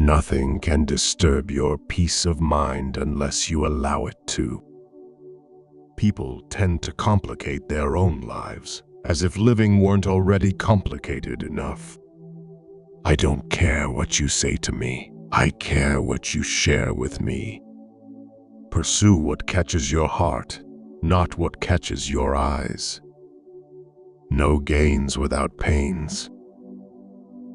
Nothing can disturb your peace of mind unless you allow it to. People tend to complicate their own lives, as if living weren't already complicated enough. I don't care what you say to me. I care what you share with me. Pursue what catches your heart, not what catches your eyes. No gains without pains.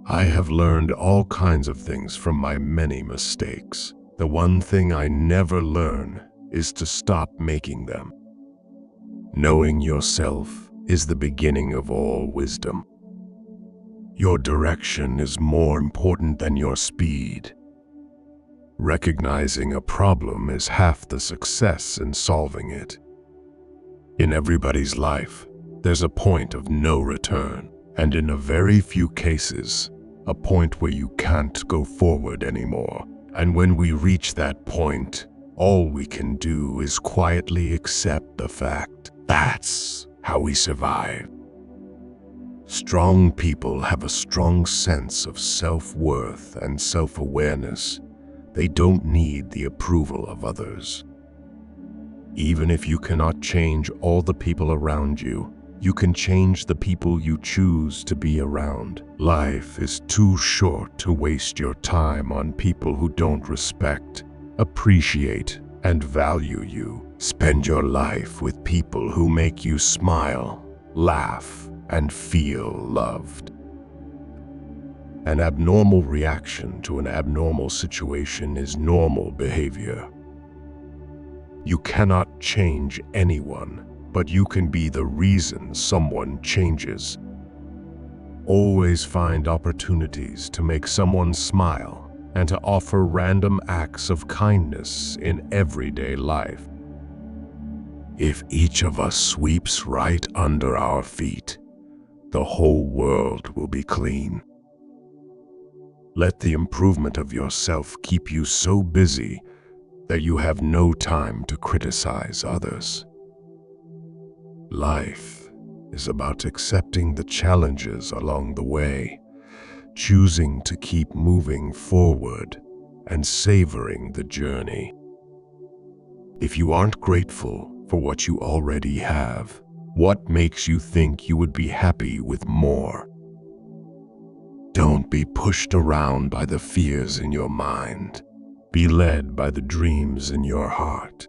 I have learned all kinds of things from my many mistakes. The one thing I never learn is to stop making them. Knowing yourself is the beginning of all wisdom. Your direction is more important than your speed. Recognizing a problem is half the success in solving it. In everybody's life, there's a point of no return, and in a very few cases, a point where you can't go forward anymore. And when we reach that point, all we can do is quietly accept the fact. That's how we survive. Strong people have a strong sense of self-worth and self-awareness. They don't need the approval of others. Even if you cannot change all the people around you, you can change the people you choose to be around. Life is too short to waste your time on people who don't respect, appreciate, and value you. Spend your life with people who make you smile, laugh, and feel loved. An abnormal reaction to an abnormal situation is normal behavior. You cannot change anyone, but you can be the reason someone changes. Always find opportunities to make someone smile and to offer random acts of kindness in everyday life. If each of us sweeps right under our feet, the whole world will be clean. Let the improvement of yourself keep you so busy that you have no time to criticize others. Life is about accepting the challenges along the way, choosing to keep moving forward, and savoring the journey. If you aren't grateful for what you already have, what makes you think you would be happy with more? Don't be pushed around by the fears in your mind. Be led by the dreams in your heart.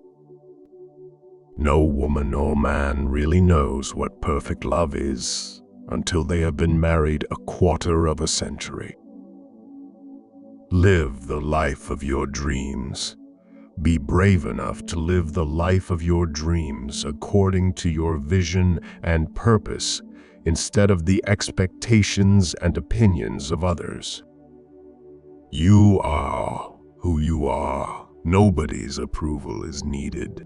No woman or man really knows what perfect love is until they have been married a quarter of a century. Live the life of your dreams. Be brave enough to live the life of your dreams according to your vision and purpose instead of the expectations and opinions of others. You are who you are. Nobody's approval is needed.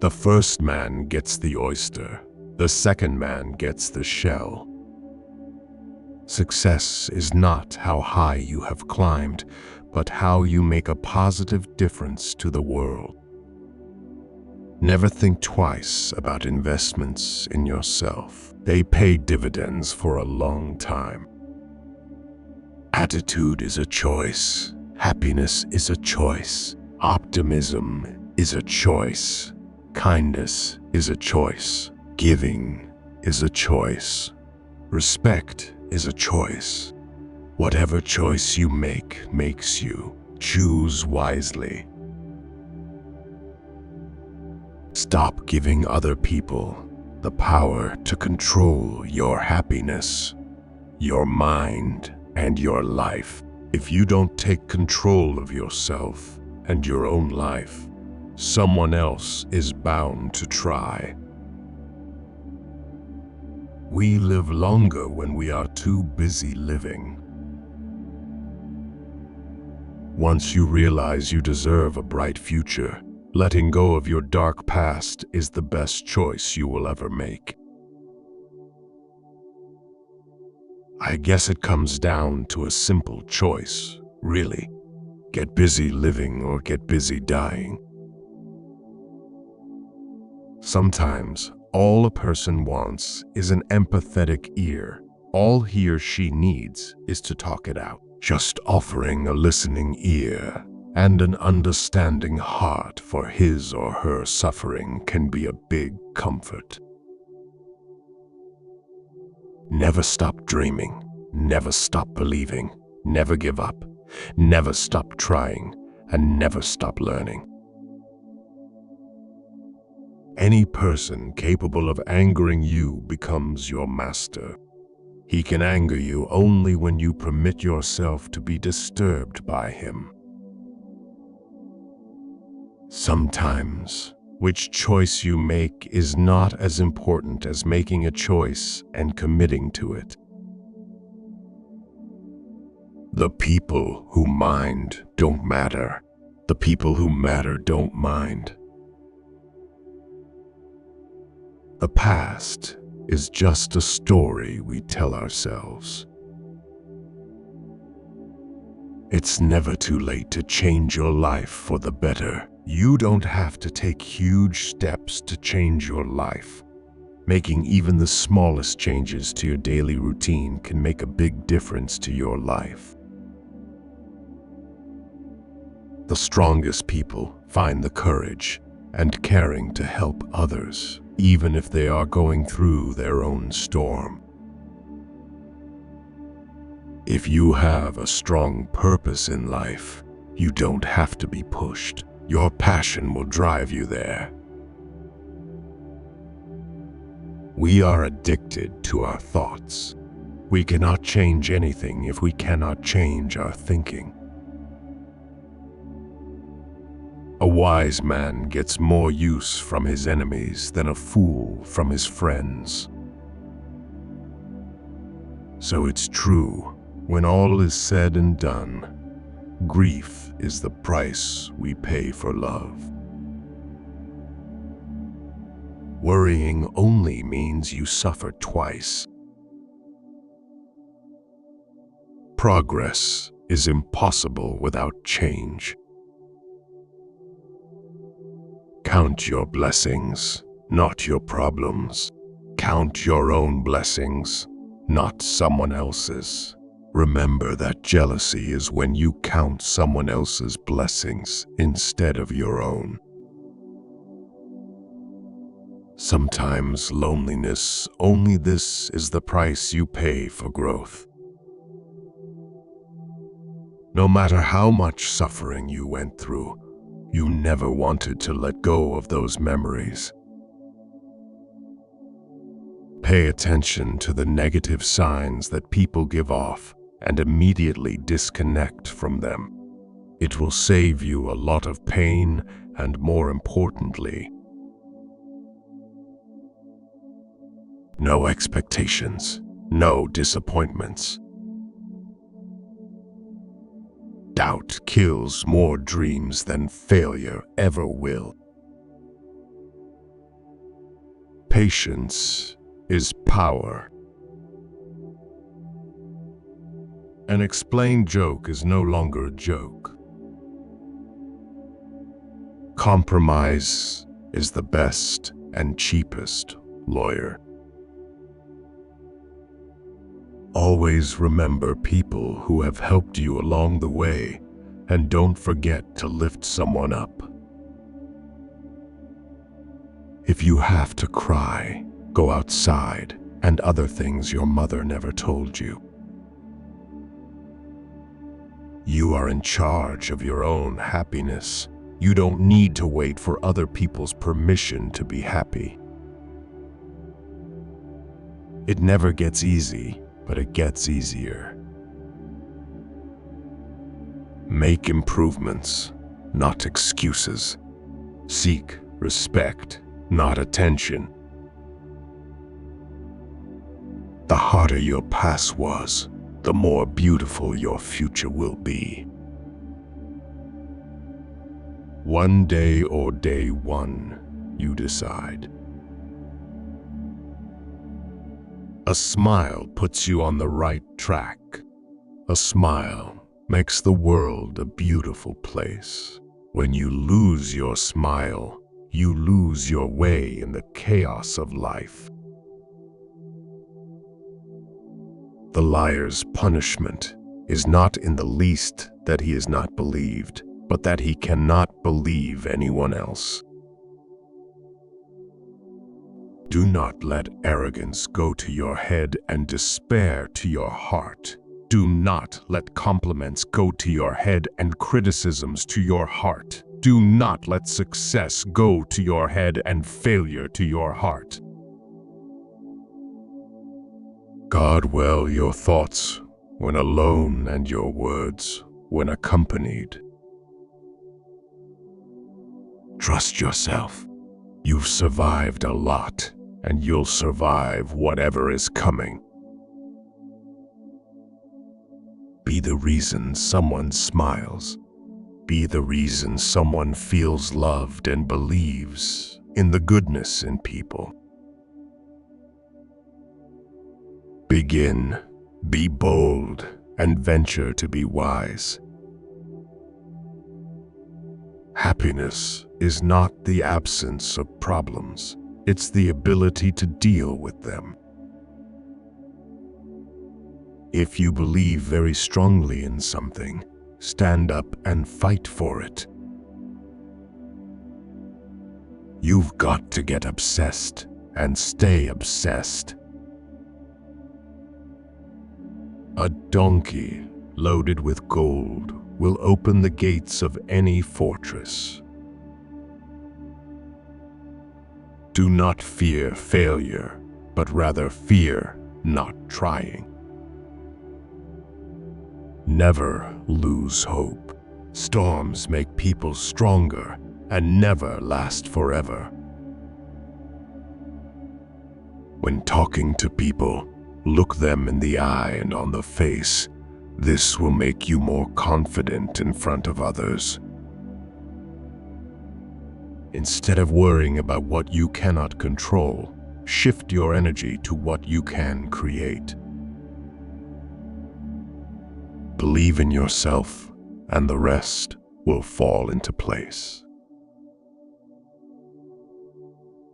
The first man gets the oyster. The second man gets the shell. Success is not how high you have climbed, but how you make a positive difference to the world. Never think twice about investments in yourself. They pay dividends for a long time. Attitude is a choice. Happiness is a choice. Optimism is a choice. Kindness is a choice. Giving is a choice. Respect is a choice. Whatever choice you make makes you. Choose wisely. Stop giving other people the power to control your happiness, your mind, and your life. If you don't take control of yourself and your own life, someone else is bound to try. We live longer when we are too busy living. Once you realize you deserve a bright future, letting go of your dark past is the best choice you will ever make. I guess it comes down to a simple choice, really. Get busy living or get busy dying. Sometimes, all a person wants is an empathetic ear. All he or she needs is to talk it out. Just offering a listening ear and an understanding heart for his or her suffering can be a big comfort. Never stop dreaming, never stop believing, never give up, never stop trying, and never stop learning. Any person capable of angering you becomes your master. He can anger you only when you permit yourself to be disturbed by him. Sometimes, which choice you make is not as important as making a choice and committing to it. The people who mind don't matter. The people who matter don't mind. The past is just a story we tell ourselves. It's never too late to change your life for the better. You don't have to take huge steps to change your life. Making even the smallest changes to your daily routine can make a big difference to your life. The strongest people find the courage and caring to help others, even if they are going through their own storm. If you have a strong purpose in life, you don't have to be pushed. Your passion will drive you there. We are addicted to our thoughts. We cannot change anything if we cannot change our thinking. A wise man gets more use from his enemies than a fool from his friends. So it's true, when all is said and done, grief is the price we pay for love. Worrying only means you suffer twice. Progress is impossible without change. Count your blessings, not your problems. Count your own blessings, not someone else's. Remember that jealousy is when you count someone else's blessings instead of your own. Sometimes loneliness, only this is the price you pay for growth. No matter how much suffering you went through, you never wanted to let go of those memories. Pay attention to the negative signs that people give off and immediately disconnect from them. It will save you a lot of pain and, more importantly, no expectations, no disappointments. Doubt kills more dreams than failure ever will. Patience is power. An explained joke is no longer a joke. Compromise is the best and cheapest lawyer. Always remember people who have helped you along the way, and don't forget to lift someone up. If you have to cry, go outside and other things your mother never told you. You are in charge of your own happiness. You don't need to wait for other people's permission to be happy. It never gets easy, but it gets easier. Make improvements, not excuses. Seek respect, not attention. The harder your past was, the more beautiful your future will be. One day or day one, you decide. A smile puts you on the right track. A smile makes the world a beautiful place. When you lose your smile, you lose your way in the chaos of life. The liar's punishment is not in the least that he is not believed, but that he cannot believe anyone else. Do not let arrogance go to your head and despair to your heart. Do not let compliments go to your head and criticisms to your heart. Do not let success go to your head and failure to your heart. Guard well your thoughts when alone and your words when accompanied. Trust yourself. You've survived a lot, and you'll survive whatever is coming. Be the reason someone smiles. Be the reason someone feels loved and believes in the goodness in people. Begin, be bold, and venture to be wise. Happiness is not the absence of problems. It's the ability to deal with them. If you believe very strongly in something, stand up and fight for it. You've got to get obsessed and stay obsessed. A donkey loaded with gold will open the gates of any fortress. Do not fear failure, but rather fear not trying. Never lose hope. Storms make people stronger and never last forever. When talking to people, look them in the eye and on the face. This will make you more confident in front of others. Instead of worrying about what you cannot control, shift your energy to what you can create. Believe in yourself, and the rest will fall into place.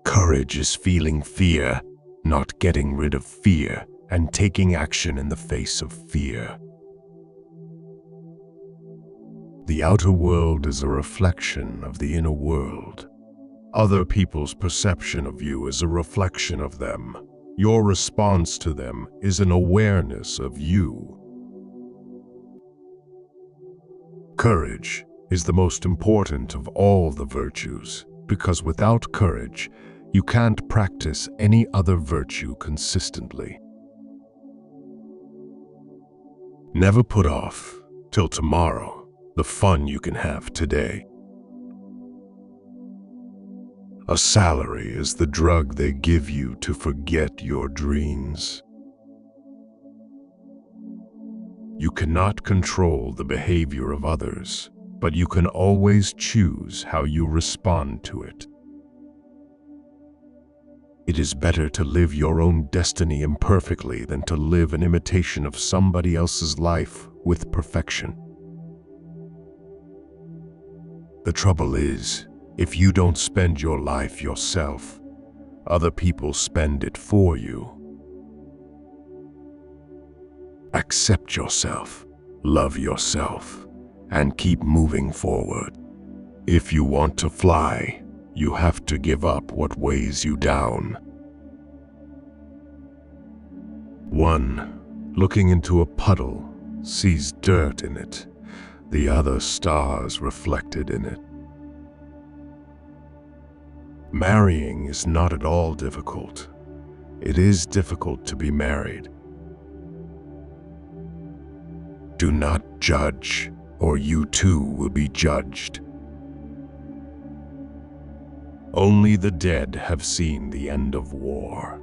Courage is feeling fear, not getting rid of fear, and taking action in the face of fear. The outer world is a reflection of the inner world. Other people's perception of you is a reflection of them. Your response to them is an awareness of you. Courage is the most important of all the virtues, because without courage, you can't practice any other virtue consistently. Never put off till tomorrow the fun you can have today. A salary is the drug they give you to forget your dreams. You cannot control the behavior of others, but you can always choose how you respond to it. It is better to live your own destiny imperfectly than to live an imitation of somebody else's life with perfection. The trouble is, if you don't spend your life yourself, other people spend it for you. Accept yourself, love yourself, and keep moving forward. If you want to fly, you have to give up what weighs you down. One, looking into a puddle, sees dirt in it, the other stars reflected in it. Marrying is not at all difficult. It is difficult to be married. Do not judge, or you too will be judged. Only the dead have seen the end of war.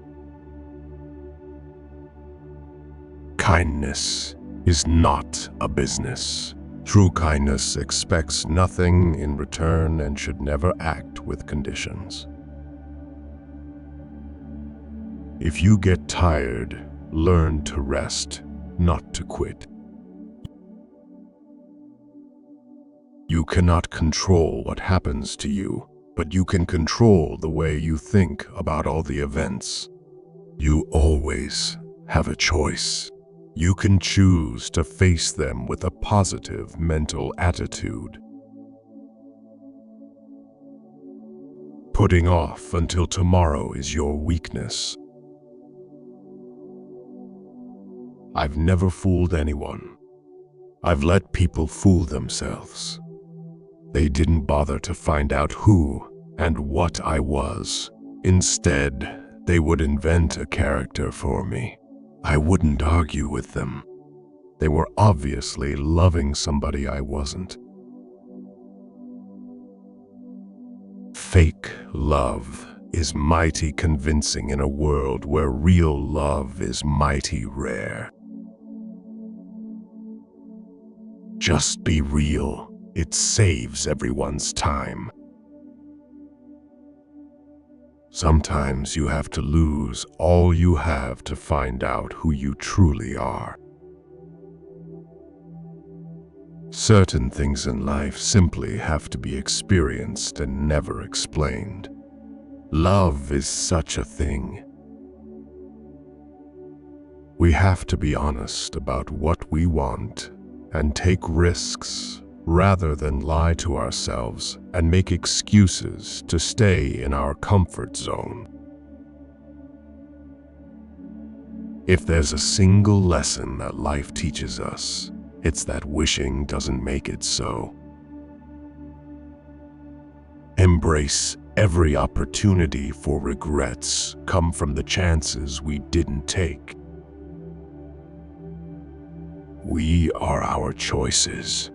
Kindness is not a business. True kindness expects nothing in return and should never act with conditions. If you get tired, learn to rest, not to quit. You cannot control what happens to you, but you can control the way you think about all the events. You always have a choice. You can choose to face them with a positive mental attitude. Putting off until tomorrow is your weakness. I've never fooled anyone. I've let people fool themselves. They didn't bother to find out who and what I was. Instead, they would invent a character for me. I wouldn't argue with them. They were obviously loving somebody I wasn't. Fake love is mighty convincing in a world where real love is mighty rare. Just be real. It saves everyone's time. Sometimes you have to lose all you have to find out who you truly are. Certain things in life simply have to be experienced and never explained. Love is such a thing. We have to be honest about what we want and take risks rather than lie to ourselves and make excuses to stay in our comfort zone. If there's a single lesson that life teaches us, it's that wishing doesn't make it so. Embrace every opportunity, for regrets come from the chances we didn't take. We are our choices.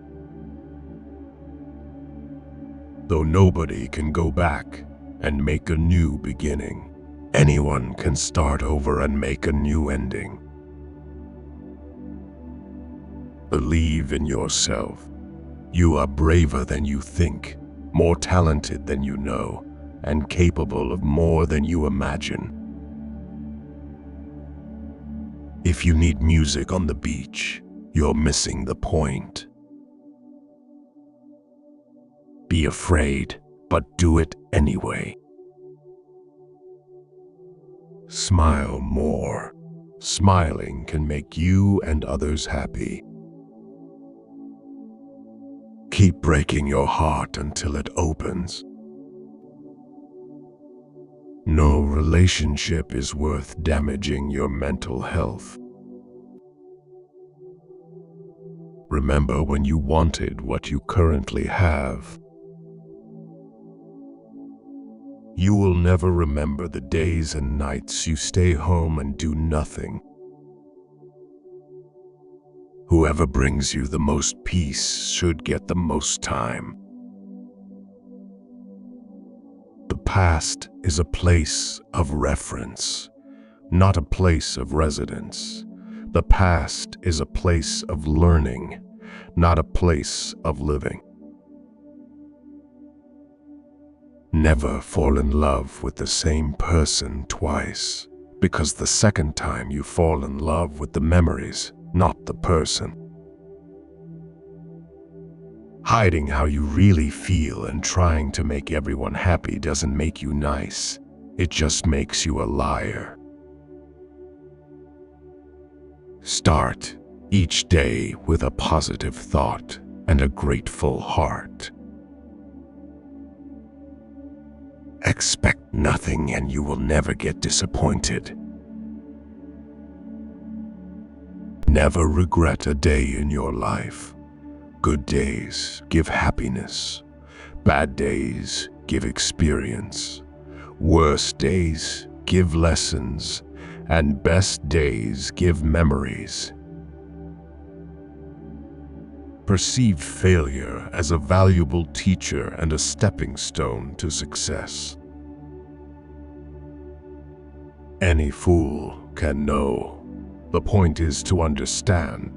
Though nobody can go back and make a new beginning, anyone can start over and make a new ending. Believe in yourself. You are braver than you think, more talented than you know, and capable of more than you imagine. If you need music on the beach, you're missing the point. Be afraid, but do it anyway. Smile more. Smiling can make you and others happy. Keep breaking your heart until it opens. No relationship is worth damaging your mental health. Remember when you wanted what you currently have. You will never remember the days and nights you stay home and do nothing. Whoever brings you the most peace should get the most time. The past is a place of reference, not a place of residence. The past is a place of learning, not a place of living. Never fall in love with the same person twice, because the second time you fall in love with the memories, not the person. Hiding how you really feel and trying to make everyone happy doesn't make you nice. It just makes you a liar. Start each day with a positive thought and a grateful heart. Expect nothing and you will never get disappointed. Never regret a day in your life. Good days give happiness. Bad days give experience. Worst days give lessons. And best days give memories. Perceive failure as a valuable teacher and a stepping stone to success. Any fool can know. The point is to understand.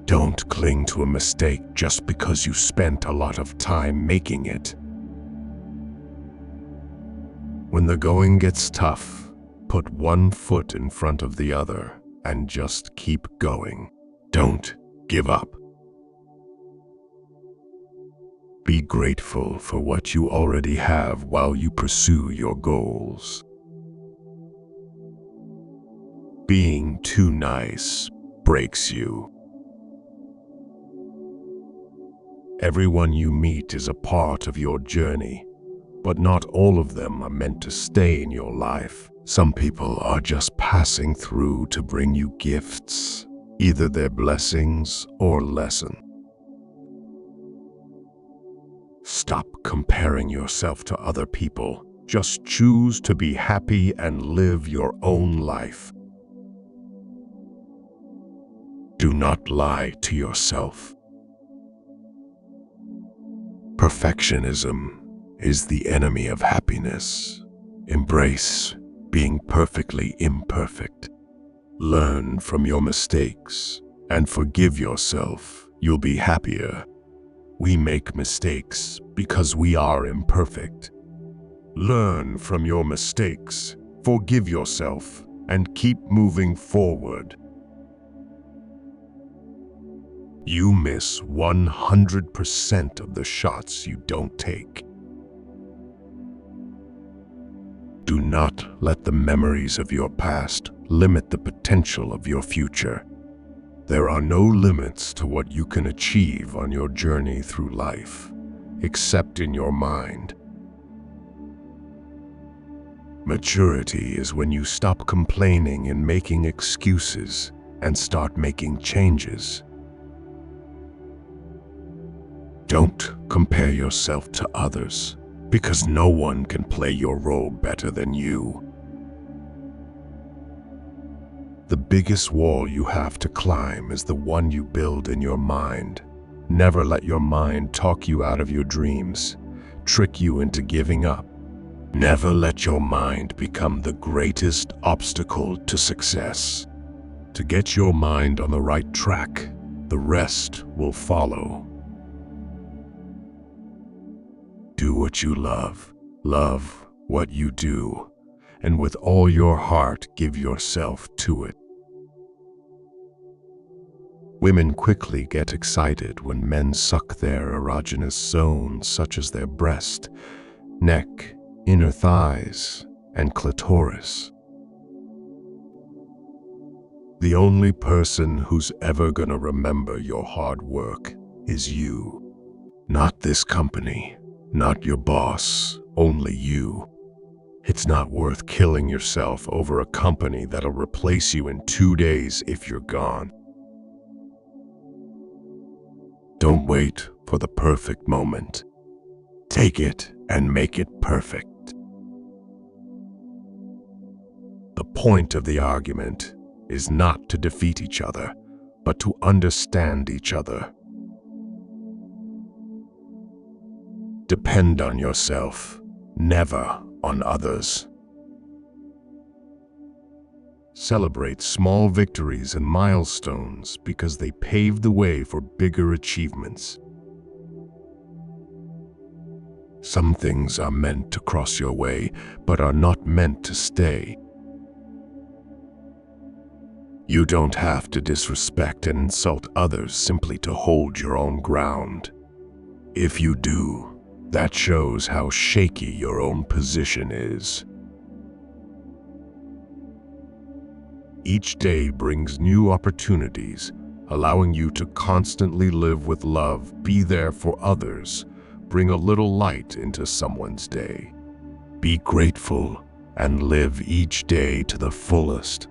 Don't cling to a mistake just because you spent a lot of time making it. When the going gets tough, put one foot in front of the other and just keep going. Don't give up. Be grateful for what you already have while you pursue your goals. Being too nice breaks you. Everyone you meet is a part of your journey, but not all of them are meant to stay in your life. Some people are just passing through to bring you gifts, either their blessings or lesson. Stop comparing yourself to other people. Just choose to be happy and live your own life. Do not lie to yourself. Perfectionism is the enemy of happiness. Embrace being perfectly imperfect. Learn from your mistakes and forgive yourself. You'll be happier. We make mistakes because we are imperfect. Learn from your mistakes, forgive yourself, and keep moving forward. You miss 100% of the shots you don't take. Do not let the memories of your past limit the potential of your future. There are no limits to what you can achieve on your journey through life, except in your mind. Maturity is when you stop complaining and making excuses and start making changes. Don't compare yourself to others, because no one can play your role better than you. The biggest wall you have to climb is the one you build in your mind. Never let your mind talk you out of your dreams, trick you into giving up. Never let your mind become the greatest obstacle to success. To get your mind on the right track, the rest will follow. Do what you love what you do, and with all your heart give yourself to it. Women quickly get excited when men suck their erogenous zones such as their breast, neck, inner thighs, and clitoris. The only person who's ever gonna remember your hard work is you. Not this company, not your boss, only you. It's not worth killing yourself over a company that'll replace you in 2 days if you're gone. Don't wait for the perfect moment. Take it and make it perfect. The point of the argument is not to defeat each other, but to understand each other. Depend on yourself, never on others. Celebrate small victories and milestones because they pave the way for bigger achievements. Some things are meant to cross your way, but are not meant to stay. You don't have to disrespect and insult others simply to hold your own ground. If you do, that shows how shaky your own position is. Each day brings new opportunities, allowing you to constantly live with love, be there for others, bring a little light into someone's day. Be grateful and live each day to the fullest.